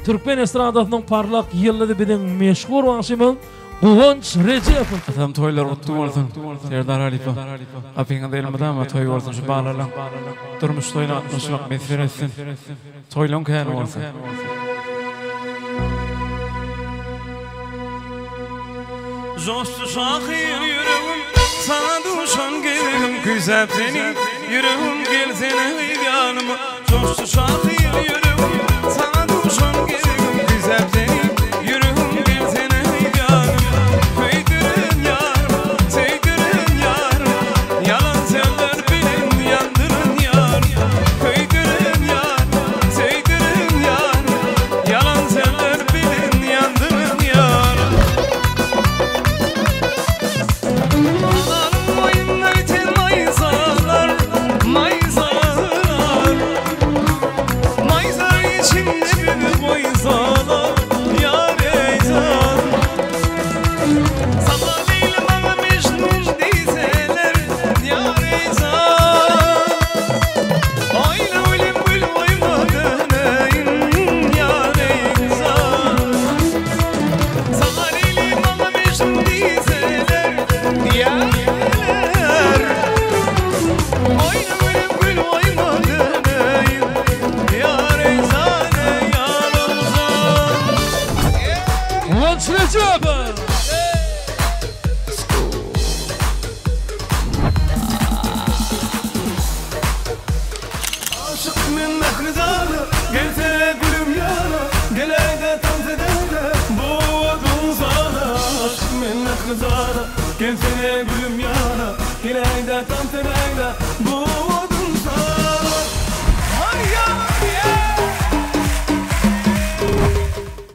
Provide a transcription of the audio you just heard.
Türkmen estradasynyň parlak ýyllydy bilen meşhur waşymyň Guwanç Rejepow. Adam toylar utdu bolsun. Serdar Alipow. Apiňa delmeden ama toy bolsun şu balalar. Durmuş toyna atmışmak mesir etsin. Toylon kän bolsun. Jostu şahir yüreğim sana duşan geldim güzel seni yüreğim gel seni yanıma Jostu şahir yüreğim